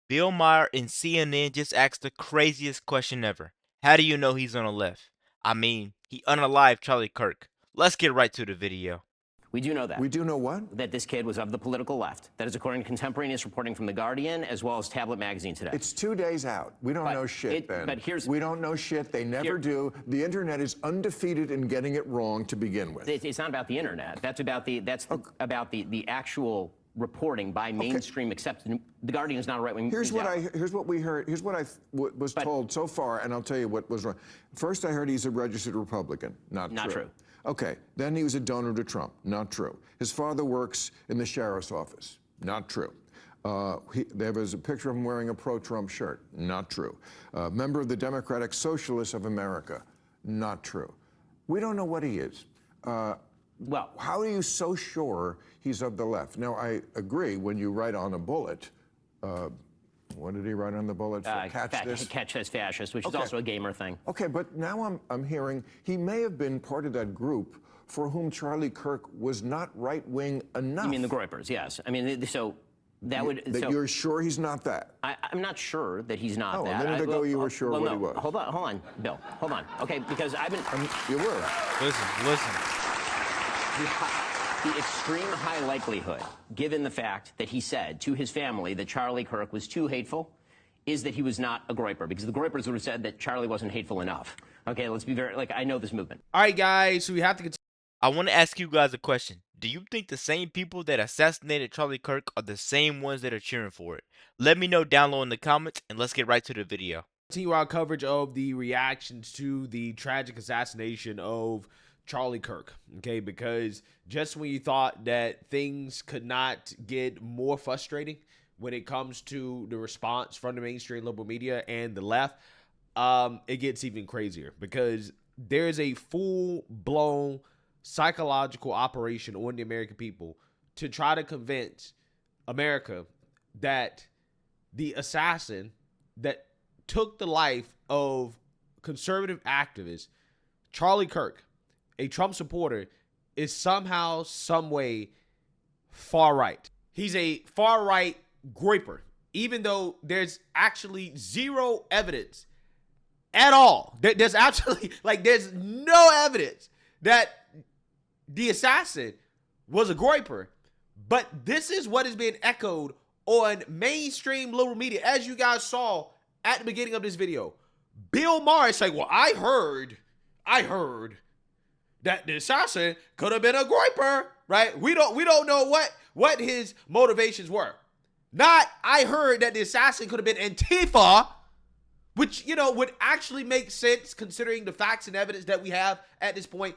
Bill Maher in CNN just asked the craziest question ever. How do you know he's on the left? I mean, he unalived Charlie Kirk. Let's get right to the video. We do know that. We do know what? That this kid was of the political left. That is according to contemporaneous reporting from The Guardian as well as Tablet Magazine today. It's 2 days out. We don't know shit, Ben. But here's... We don't know shit. They never do. The internet is undefeated in getting it wrong to begin with. It's not about the internet. That's about the actual reporting by mainstream accepted. The Guardian is not a right-wing. Here's what we heard. Here's what I was told so far, and I'll tell you what was wrong. First, I heard he's a registered Republican. Not true. Okay, then he was a donor to Trump. Not true. His father works in the sheriff's office. Not true. There was a picture of him wearing a pro-Trump shirt. Not true. Member of the Democratic Socialists of America. Not true. We don't know what he is. Well, how are you so sure he's of the left? Now, I agree when you write on a bullet, what did he write on the bullet? Catch this fascist, which is also a gamer thing. Okay, but now I'm hearing he may have been part of that group for whom Charlie Kirk was not right-wing enough. You mean the Groypers? Yes. I mean, so that would. You're sure he's not that? I'm not sure that he's not that. A minute ago you were sure what he was. Hold on, Bill. Hold on. Okay, because I've been. You were. Listen. The extreme high likelihood, given the fact that he said to his family that Charlie Kirk was too hateful, is that he was not a Groyper, because the Groypers would have said that Charlie wasn't hateful enough. Okay, let's be very, I know this movement. All right, guys, so we have to continue. I want to ask you guys a question. Do you think the same people that assassinated Charlie Kirk are the same ones that are cheering for it? Let me know down low in the comments, and let's get right to the video. Continue our coverage of the reactions to the tragic assassination of Charlie Kirk, okay, because just when you thought that things could not get more frustrating when it comes to the response from the mainstream liberal media and the left, it gets even crazier because there is a full-blown psychological operation on the American people to try to convince America that the assassin that took the life of conservative activist Charlie Kirk, a Trump supporter, is somehow, some way far right. He's a far right Groyper, even though there's actually zero evidence at all. There's absolutely, there's no evidence that the assassin was a Groyper. But this is what is being echoed on mainstream liberal media. As you guys saw at the beginning of this video, Bill Maher is saying, well, I heard that the assassin could have been a Groyper, right? We don't know what his motivations were. Not, I heard that the assassin could have been Antifa, which, would actually make sense considering the facts and evidence that we have at this point.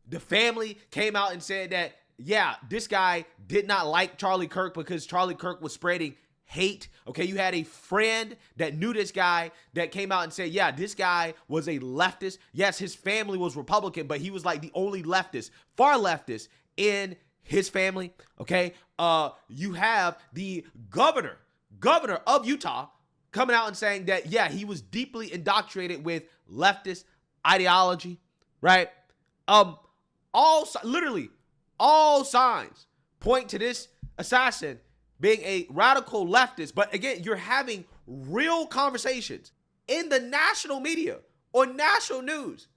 The family came out and said that, yeah, this guy did not like Charlie Kirk because Charlie Kirk was spreading hate. Okay, you had a friend that knew this guy that came out and said, yeah, this guy was a leftist. Yes, his family was Republican, but he was like the only leftist, far leftist in his family. Okay, you have the governor of Utah coming out and saying that, yeah, he was deeply indoctrinated with leftist ideology, right? Literally all signs point to this assassin being a radical leftist. But again, you're having real conversations in the national media or national news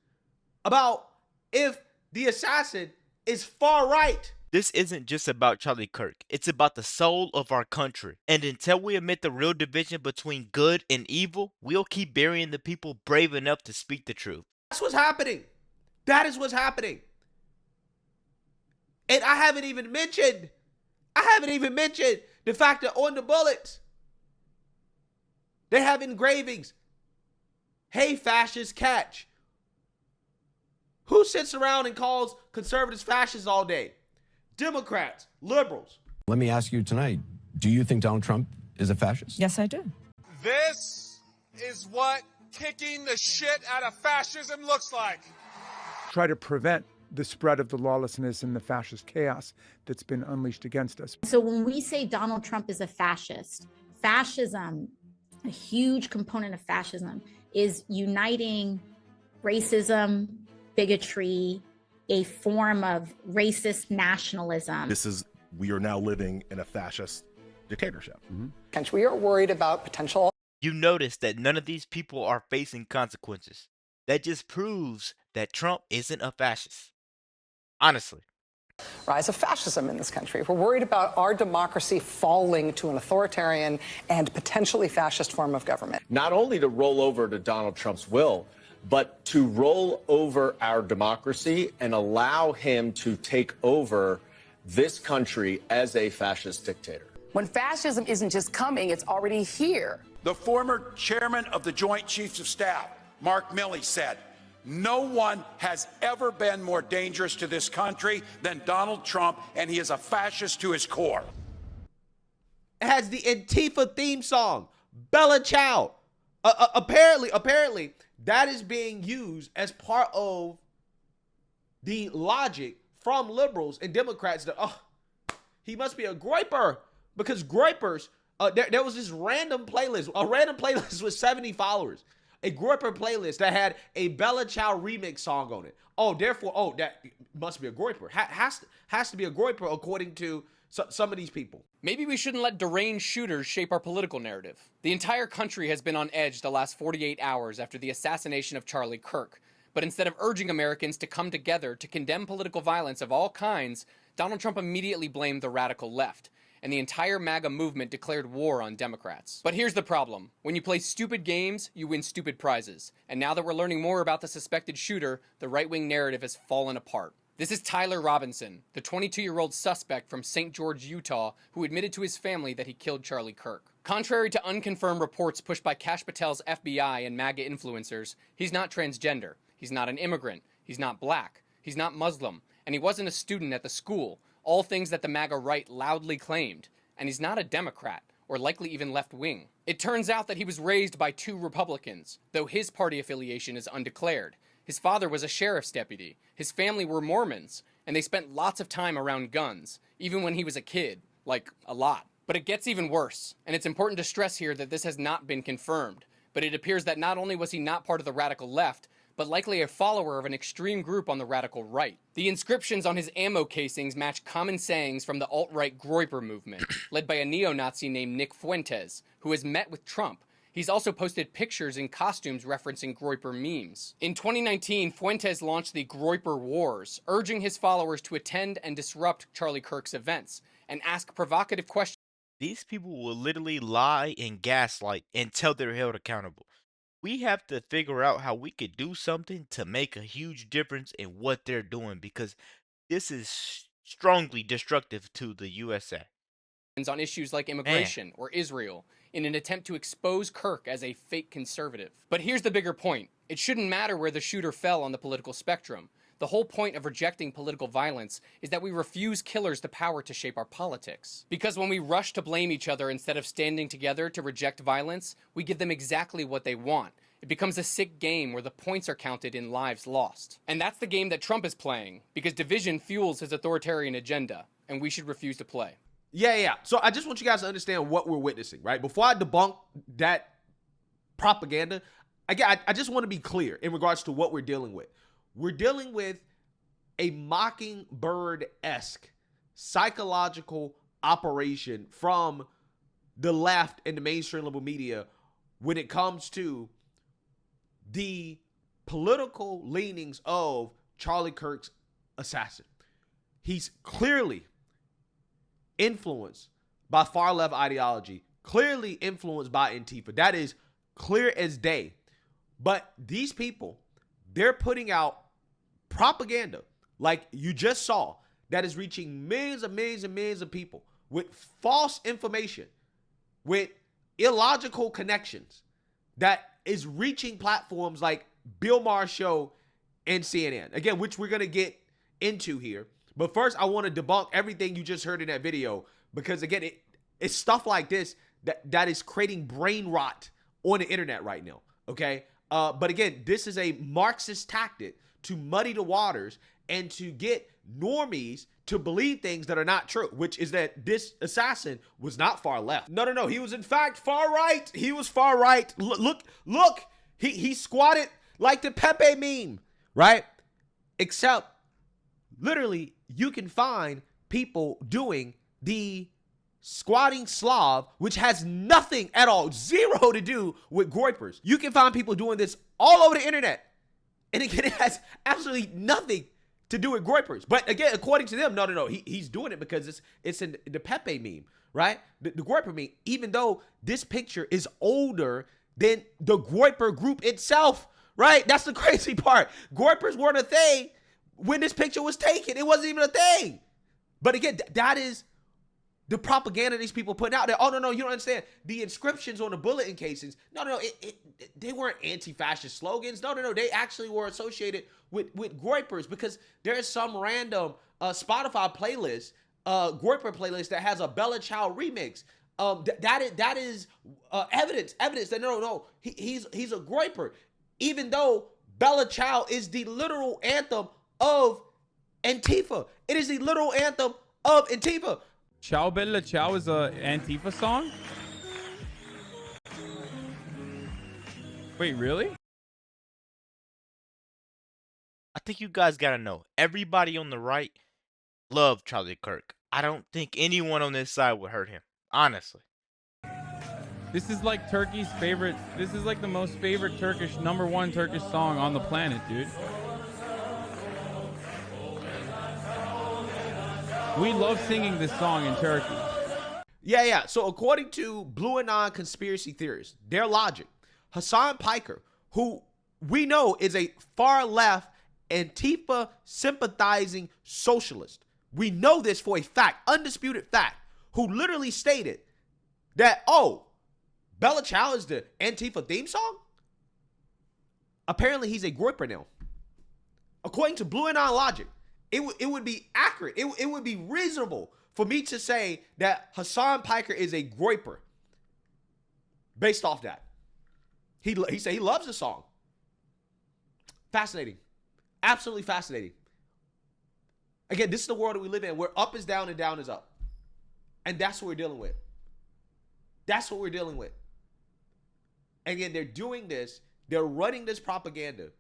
about if the assassin is far right. This isn't just about Charlie Kirk. It's about the soul of our country. And until we admit the real division between good and evil, we'll keep burying the people brave enough to speak the truth. That's what's happening. That is what's happening. And I haven't even mentioned the fact that on the bullets, they have engravings. Hey, fascists, catch. Who sits around and calls conservatives fascists all day? Democrats, liberals. Let me ask you tonight, do you think Donald Trump is a fascist? Yes, I do. This is what kicking the shit out of fascism looks like. Try to prevent the spread of the lawlessness and the fascist chaos that's been unleashed against us. So when we say Donald Trump is a fascist, fascism, a huge component of fascism is uniting racism, bigotry, a form of racist nationalism. We are now living in a fascist dictatorship. We are worried about potential. You notice that none of these people are facing consequences. That just proves that Trump isn't a fascist. Honestly. Rise of fascism in this country. We're worried about our democracy falling to an authoritarian and potentially fascist form of government. Not only to roll over to Donald Trump's will, but to roll over our democracy and allow him to take over this country as a fascist dictator. When fascism isn't just coming, it's already here. The former chairman of the Joint Chiefs of Staff, Mark Milley, said, "No one has ever been more dangerous to this country than Donald Trump, and he is a fascist to his core." It has the Antifa theme song, Bella Ciao. Apparently, that is being used as part of the logic from liberals and Democrats that, he must be a Groyper, because Groypers, there was this random playlist with 70 followers. A Groyper playlist that had a Bella Ciao remix song on it. Therefore, that must be a Groyper. Has to be a Groyper according to some of these people. Maybe we shouldn't let deranged shooters shape our political narrative. The entire country has been on edge the last 48 hours after the assassination of Charlie Kirk. But instead of urging Americans to come together to condemn political violence of all kinds, Donald Trump immediately blamed the radical left, and the entire MAGA movement declared war on Democrats. But here's the problem. When you play stupid games, you win stupid prizes. And now that we're learning more about the suspected shooter, the right-wing narrative has fallen apart. This is Tyler Robinson, the 22-year-old suspect from St. George, Utah, who admitted to his family that he killed Charlie Kirk. Contrary to unconfirmed reports pushed by Kash Patel's FBI and MAGA influencers, he's not transgender, he's not an immigrant, he's not black, he's not Muslim, and he wasn't a student at the school, all things that the MAGA right loudly claimed. And he's not a Democrat, or likely even left-wing. It turns out that he was raised by 2 Republicans, though his party affiliation is undeclared. His father was a sheriff's deputy, his family were Mormons, and they spent lots of time around guns, even when he was a kid, like a lot. But it gets even worse, and it's important to stress here that this has not been confirmed, but it appears that not only was he not part of the radical left, but likely a follower of an extreme group on the radical right. The inscriptions on his ammo casings match common sayings from the alt-right Groyper movement, led by a neo-Nazi named Nick Fuentes, who has met with Trump. He's also posted pictures in costumes referencing Groyper memes. In 2019, Fuentes launched the Groyper Wars, urging his followers to attend and disrupt Charlie Kirk's events, and ask provocative questions. These people will literally lie and gaslight until they're held accountable. We have to figure out how we could do something to make a huge difference in what they're doing, because this is strongly destructive to the USA. On issues like immigration or Israel, in an attempt to expose Kirk as a fake conservative. But here's the bigger point. It shouldn't matter where the shooter fell on the political spectrum. The whole point of rejecting political violence is that we refuse killers the power to shape our politics. Because when we rush to blame each other instead of standing together to reject violence, we give them exactly what they want. It becomes a sick game where the points are counted in lives lost. And that's the game that Trump is playing, because division fuels his authoritarian agenda, and we should refuse to play. Yeah. So I just want you guys to understand what we're witnessing, right? Before I debunk that propaganda, I just want to be clear in regards to what we're dealing with. We're dealing with a mockingbird-esque psychological operation from the left and the mainstream liberal media when it comes to the political leanings of Charlie Kirk's assassin. He's clearly influenced by far left ideology, clearly influenced by Antifa. That is clear as day. But these people, they're putting out propaganda like you just saw that is reaching millions and millions and millions of people with false information, with illogical connections that is reaching platforms like Bill Maher's show and CNN. Again, which we're going to get into here. But first, I want to debunk everything you just heard in that video, because again, it's stuff like this that is creating brain rot on the internet right now, okay? But again, this is a Marxist tactic to muddy the waters and to get normies to believe things that are not true, which is that this assassin was not far left. No. He was in fact far right. He was far right. Look. He squatted like the Pepe meme, right? Except literally you can find people doing the squatting Slav, which has nothing at all, zero to do with Groypers. You can find people doing this all over the internet. And again, it has absolutely nothing to do with Groypers. But again, according to them, no. He's doing it because it's in the Pepe meme, right? The Groyper meme, even though this picture is older than the Groyper group itself, right? That's the crazy part. Groypers weren't a thing when this picture was taken. It wasn't even a thing. But again, that is the propaganda these people putting out there. Oh, no, you don't understand. The inscriptions on the bulletin casings, no, they weren't anti-fascist slogans. No, they actually were associated with Groypers, because there's some random Spotify playlist, Groyper playlist, that has a Bella Ciao remix. That is evidence that no, he's a Groyper, even though Bella Ciao is the literal anthem of Antifa. It is the literal anthem of Antifa. Ciao Bella Ciao is a Antifa song? Wait, really? I think you guys gotta know, everybody on the right love Charlie Kirk. I don't think anyone on this side would hurt him, honestly. This is like Turkey's favorite. This is like the most favorite Turkish, #1 Turkish song on the planet, dude. We love singing this song in Turkey. Yeah. So according to Blue Anon conspiracy theorists, their logic, Hassan Piker, who we know is a far left Antifa sympathizing socialist, we know this for a fact, undisputed fact, who literally stated that, oh, Bella Ciao is the Antifa theme song? Apparently he's a Groyper now. According to Blue Anon logic, it would be accurate. It would be reasonable for me to say that Hassan Piker is a Groyper based off that. He said he loves the song. Fascinating. Absolutely fascinating. Again, this is the world that we live in, where up is down and down is up. And that's what we're dealing with. That's what we're dealing with. Again, they're doing this. They're running this propaganda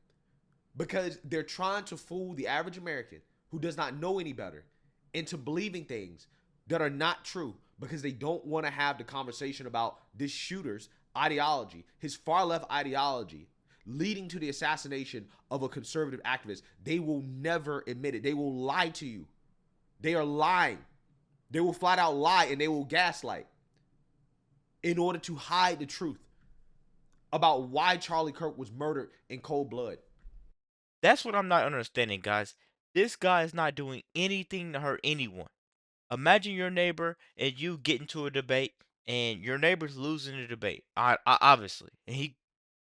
because they're trying to fool the average American who does not know any better into believing things that are not true, because they don't want to have the conversation about this shooter's ideology, his far left ideology, leading to the assassination of a conservative activist. They will never admit it. They will lie to you. They are lying. They will flat out lie, and they will gaslight in order to hide the truth about why Charlie Kirk was murdered in cold blood. That's what I'm not understanding, guys. This guy is not doing anything to hurt anyone. Imagine your neighbor and you get into a debate, and your neighbor's losing the debate, obviously, and he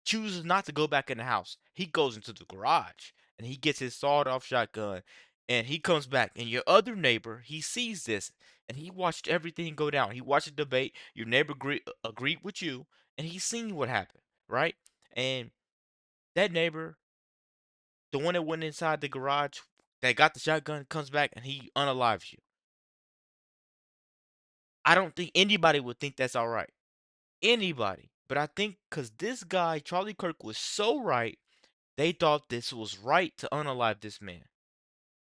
chooses not to go back in the house. He goes into the garage and he gets his sawed-off shotgun, and he comes back, and your other neighbor, he sees this, and he watched everything go down. He watched the debate. Your neighbor agreed with you, and he's seen what happened, right? And that neighbor, the one that went inside the garage, that got the shotgun, comes back and he unalives you. I don't think anybody would think that's all right. Anybody. But I think because this guy, Charlie Kirk, was so right, they thought this was right to unalive this man.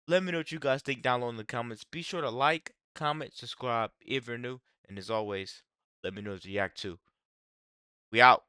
Let me know what you guys think down below in the comments. Be sure to like, comment, subscribe if you're new. And as always, let me know if you react too. We out.